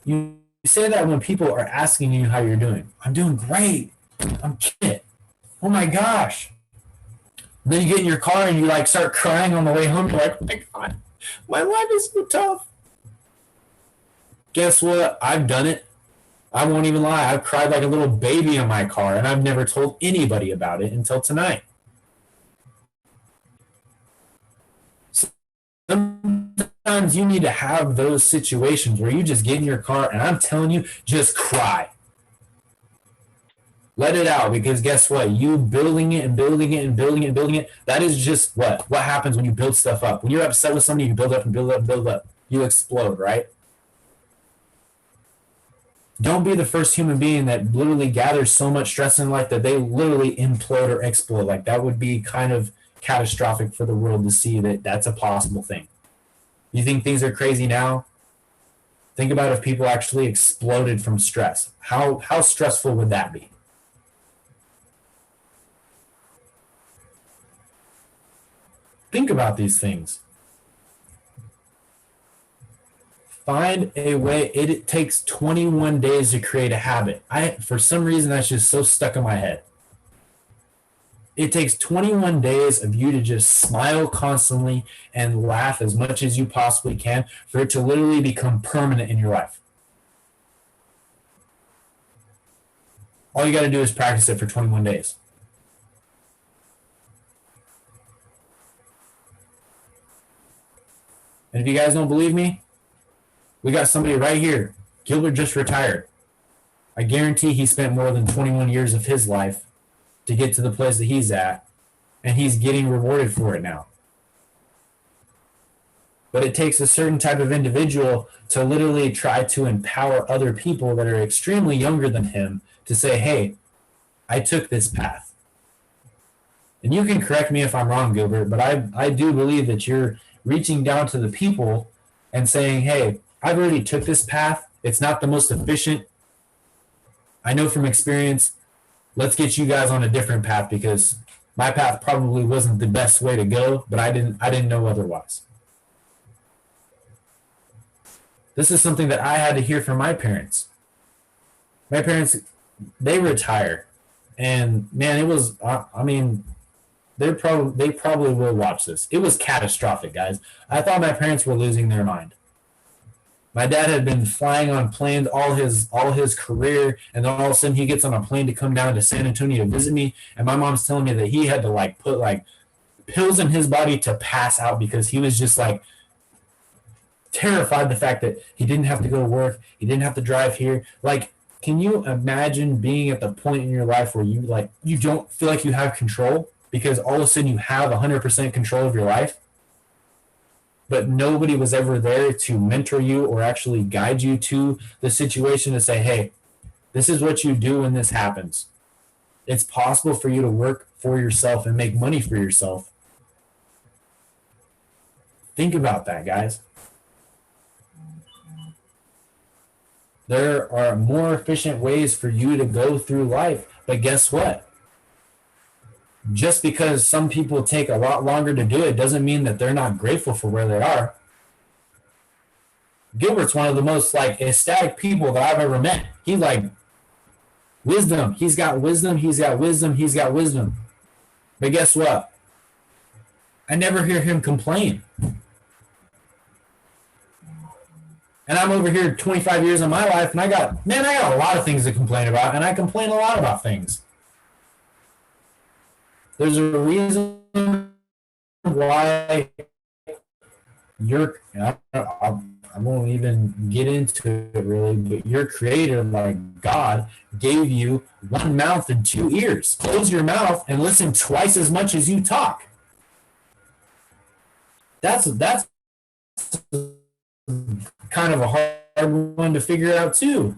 You say that when people are asking you how you're doing. I'm doing great. I'm killing it. Oh my gosh. And then you get in your car and you start crying on the way home. You're like, oh my God, my life is so tough. Guess what? I've done it. I won't even lie. I've cried like a little baby in my car, and I've never told anybody about it until tonight. Sometimes you need to have those situations where you just get in your car, and I'm telling you, just cry. Let it out, because guess what? You building it and building it and building it and building it, that is just what happens when you build stuff up. When you're upset with somebody, you build up and build up and build up. You explode, right? Don't be the first human being that literally gathers so much stress in life that they literally implode or explode. That would be kind of catastrophic for the world to see that that's a possible thing. You think things are crazy now? Think about if people actually exploded from stress. How stressful would that be? Think about these things. Find a way. It takes 21 days to create a habit. For some reason, that's just so stuck in my head. It takes 21 days of you to just smile constantly and laugh as much as you possibly can for it to literally become permanent in your life. All you got to do is practice it for 21 days. And if you guys don't believe me, we got somebody right here. Gilbert just retired. I guarantee he spent more than 21 years of his life to get to the place that he's at, and he's getting rewarded for it now. But it takes a certain type of individual to literally try to empower other people that are extremely younger than him to say, hey, I took this path. And you can correct me if I'm wrong, Gilbert, but I do believe that you're reaching down to the people and saying, hey, I've already took this path. It's not the most efficient. I know from experience, let's get you guys on a different path because my path probably wasn't the best way to go, but I didn't know otherwise. This is something that I had to hear from my parents. My parents, they retire. And man, it was, they probably will watch this. It was catastrophic, guys. I thought my parents were losing their mind. My dad had been flying on planes all his career, and then all of a sudden he gets on a plane to come down to San Antonio to visit me, and my mom's telling me that he had to put pills in his body to pass out because he was just terrified the fact that he didn't have to go to work, he didn't have to drive here. Can you imagine being at the point in your life where you don't feel like you have control because all of a sudden you have 100% control of your life, but nobody was ever there to mentor you or actually guide you to the situation to say, hey, this is what you do when this happens. It's possible for you to work for yourself and make money for yourself. Think about that, guys. There are more efficient ways for you to go through life, but guess what? Just because some people take a lot longer to do it doesn't mean that they're not grateful for where they are. Gilbert's one of the most ecstatic people that I've ever met. He's wisdom. He's got wisdom. He's got wisdom. He's got wisdom. But guess what? I never hear him complain. And I'm over here 25 years of my life, and I got a lot of things to complain about, and I complain a lot about things. There's a reason why I won't even get into it really, but your creator, God, gave you one mouth and two ears. Close your mouth and listen twice as much as you talk. That's kind of a hard one to figure out too.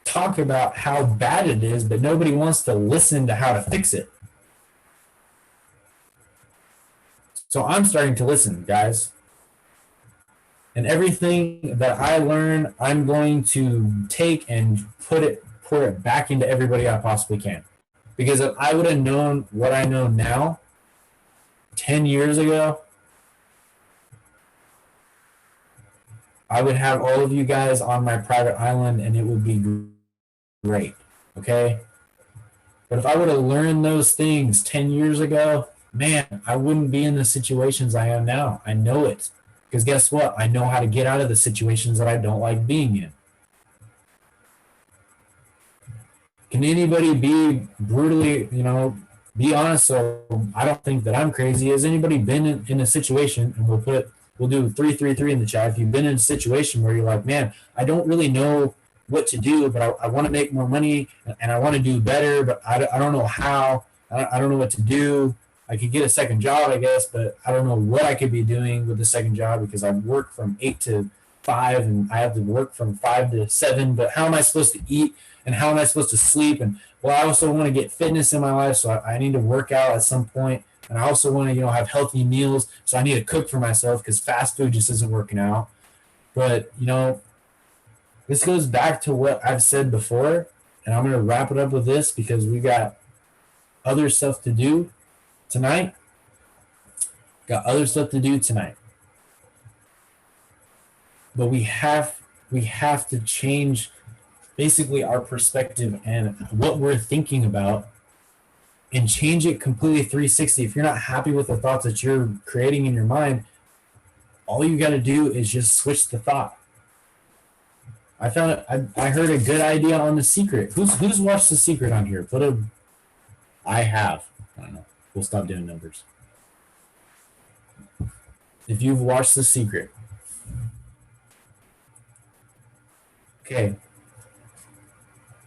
Talk about how bad it is, but nobody wants to listen to how to fix it. So I'm starting to listen, guys. And everything that I learn, I'm going to take and pour it back into everybody I possibly can. Because if I would have known what I know now 10 years ago, I would have all of you guys on my private island and it would be great, okay? But if I would have learned those things 10 years ago, man, I wouldn't be in the situations I am now. I know it. Because guess what? I know how to get out of the situations that I don't like being in. Can anybody be brutally, be honest? So I don't think that I'm crazy. Has anybody been in a situation, and we'll do 333 in the chat. If you've been in a situation where you're like, man, I don't really know what to do, but I want to make more money and I want to do better, but I don't know how. I don't know what to do. I could get a second job, I guess, but I don't know what I could be doing with the second job because I work from 8 to 5 and I have to work from 5 to 7. But how am I supposed to eat and how am I supposed to sleep? And I also want to get fitness in my life, so I need to work out at some point. And I also want to, have healthy meals, so I need to cook for myself because fast food just isn't working out. But, this goes back to what I've said before, and I'm going to wrap it up with this because we got other stuff to do tonight. But we have to change basically our perspective and what we're thinking about and change it completely 360. If you're not happy with the thoughts that you're creating in your mind, all you got to do is just switch the thought. I heard a good idea on The Secret. Who's watched The Secret on here? I have. I don't know. We'll stop doing numbers. If you've watched The Secret, Okay.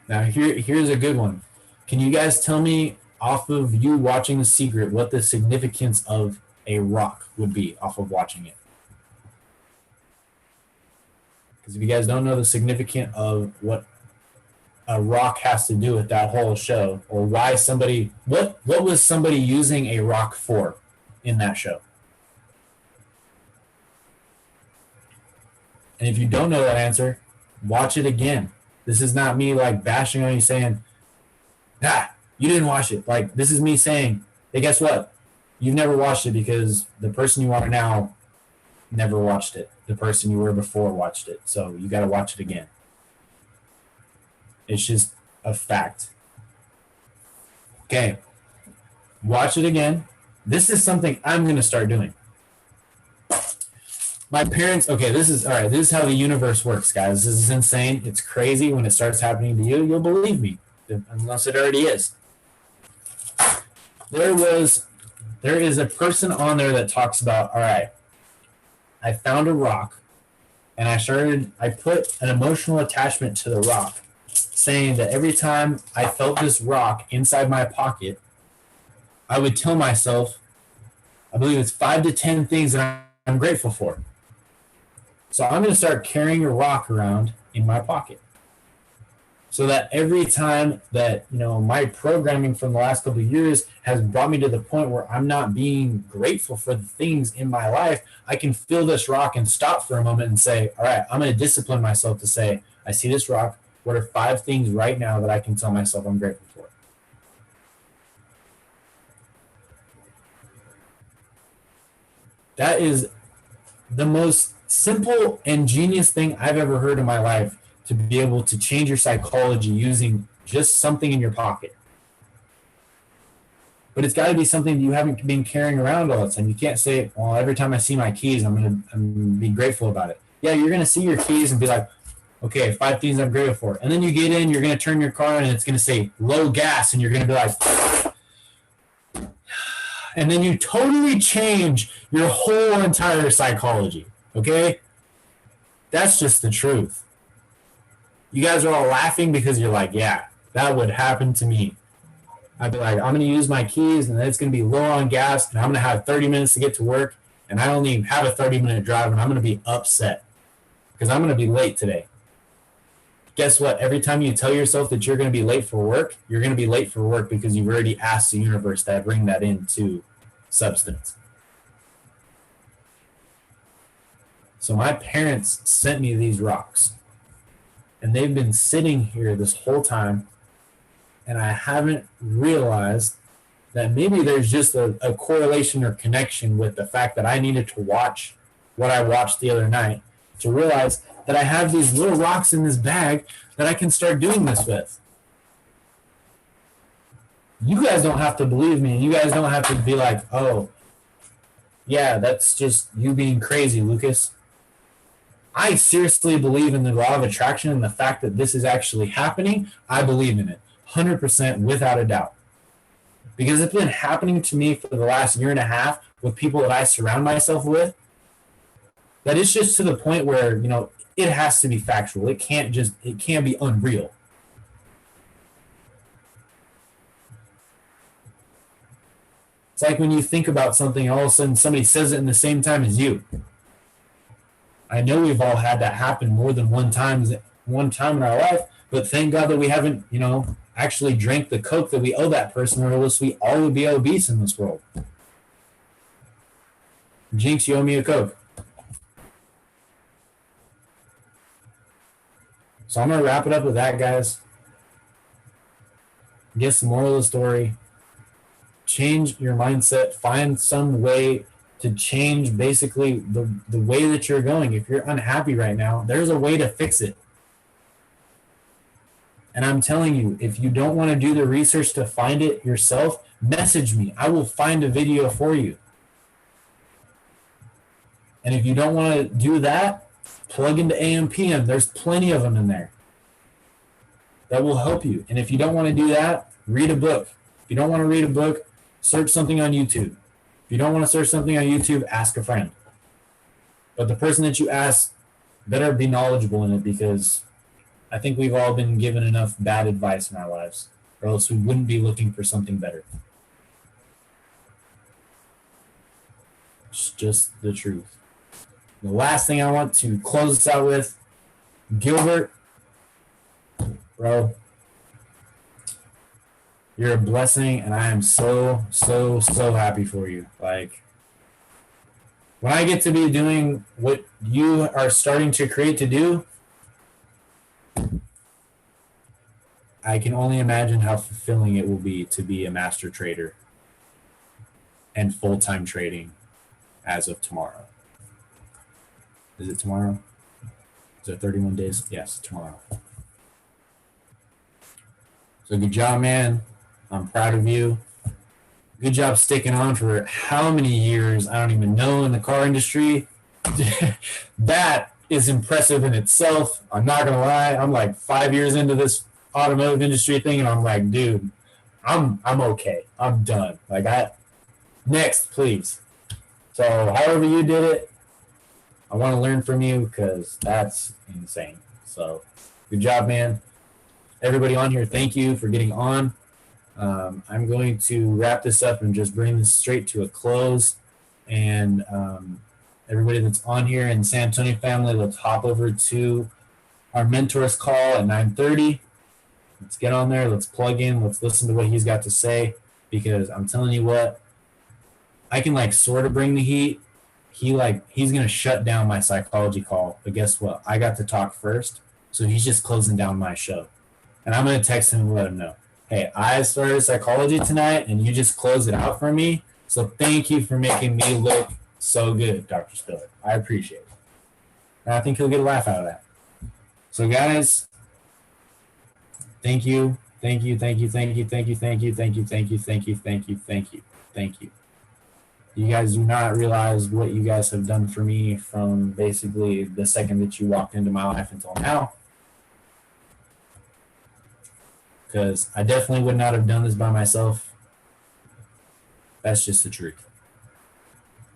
Now here's a good one. Can you guys tell me, off of you watching The Secret, what the significance of a rock would be off of watching it? Because if you guys don't know the significance of what a rock has to do with that whole show, or why somebody, what was somebody using a rock for in that show? And if you don't know that answer, watch it again. This is not me like bashing on you saying, you didn't watch it. Like, this is me saying, hey, guess what? You've never watched it because the person you are now never watched it. The person you were before watched it. So you got to watch it again. It's just a fact. Okay. Watch it again. This is something I'm going to start doing. My parents, okay, this is how the universe works, guys. This is insane. It's crazy. When it starts happening to you, you'll believe me, unless it already is. There is a person on there that talks about, all right, I found a rock, and I put an emotional attachment to the rock, saying that every time I felt this rock inside my pocket, I would tell myself, I believe it's 5 to 10 things that I'm grateful for. So I'm going to start carrying a rock around in my pocket, so that every time that, my programming from the last couple of years has brought me to the point where I'm not being grateful for the things in my life, I can feel this rock and stop for a moment and say, all right, I'm going to discipline myself to say, I see this rock. What are 5 things right now that I can tell myself I'm grateful for? That is the most simple and genius thing I've ever heard in my life, to be able to change your psychology using just something in your pocket. But it's got to be something you haven't been carrying around all the time. You can't say, well, every time I see my keys, I'm gonna be grateful about it. Yeah, you're going to see your keys and be like, okay, 5 things I'm grateful for. And then you get in, you're going to turn your car and it's going to say low gas, and you're going to be like, and then you totally change your whole entire psychology. Okay? That's just the truth. You guys are all laughing because you're like, yeah, that would happen to me. I'd be like, I'm going to use my keys, and then it's going to be low on gas, and I'm going to have 30 minutes to get to work, and I only have a 30-minute drive, and I'm going to be upset because I'm going to be late today. Guess what? Every time you tell yourself that you're going to be late for work, you're going to be late for work because you've already asked the universe to bring that into substance. So my parents sent me these rocks, and they've been sitting here this whole time, and I haven't realized that maybe there's just a correlation or connection with the fact that I needed to watch what I watched the other night to realize that I have these little rocks in this bag that I can start doing this with. You guys don't have to believe me. You guys don't have to be like, oh, yeah, that's just you being crazy, Lucas. I seriously believe in the law of attraction and the fact that this is actually happening. I believe in it 100% without a doubt. Because it's been happening to me for the last year and a half with people that I surround myself with, that it's just to the point where, it has to be factual. It can't be unreal. It's like when you think about something, all of a sudden somebody says it in the same time as you. I know we've all had that happen more than one time in our life, but thank God that we haven't, actually drank the Coke that we owe that person, or else we all would be obese in this world. Jinx, you owe me a Coke. So I'm going to wrap it up with that, guys. I guess the moral of the story, change your mindset, find some way to change basically the way that you're going. If you're unhappy right now, there's a way to fix it. And I'm telling you, if you don't want to do the research to find it yourself, message me. I will find a video for you. And if you don't want to do that, plug into AM/PM. There's plenty of them in there that will help you. And if you don't want to do that, read a book. If you don't want to read a book, search something on YouTube. If you don't want to search something on YouTube, ask a friend. But the person that you ask better be knowledgeable in it, because I think we've all been given enough bad advice in our lives, or else we wouldn't be looking for something better. It's just the truth. The last thing I want to close this out with, Gilbert, bro, you're a blessing, and I am so happy for you. Like, when I get to be doing what you are starting to create to do, I can only imagine how fulfilling it will be to be a master trader and full-time trading as of tomorrow. Is it tomorrow? Is it 31 days? Yes, tomorrow. So good job, man. I'm proud of you. Good job sticking on for how many years? I don't even know, in the car industry. That is impressive in itself. I'm not going to lie. I'm like 5 years into this automotive industry thing, and I'm like, dude, I'm okay. I'm done. Like, next, please. So however you did it, I want to learn from you, because that's insane. So good job, man. Everybody on here, thank you for getting on. I'm going to wrap this up and just bring this straight to a close. And everybody that's on here in San Antonio family, let's hop over to our mentors call at 9:30. Let's get on there. Let's plug in. Let's listen to what he's got to say, because I'm telling you what, I can like sort of bring the heat. He's going to shut down my psychology call. But guess what? I got to talk first. So he's just closing down my show. And I'm going to text him and let him know, hey, I started psychology tonight and you just closed it out for me. So thank you for making me look so good, Dr. Spiller. I appreciate it. And I think he'll get a laugh out of that. So guys, thank you. Thank you. Thank you. Thank you. Thank you. Thank you. Thank you. Thank you. Thank you. Thank you. Thank you. Thank you. You guys do not realize what you guys have done for me from basically the second that you walked into my life until now. Because I definitely would not have done this by myself. That's just the truth.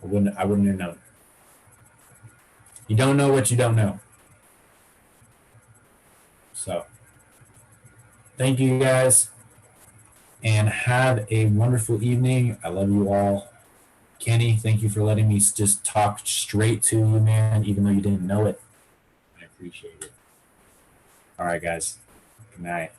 I wouldn't have known. You don't know what you don't know. So, thank you guys, and have a wonderful evening. I love you all. Kenny, thank you for letting me just talk straight to you, man, even though you didn't know it. I appreciate it. All right, guys. Good night.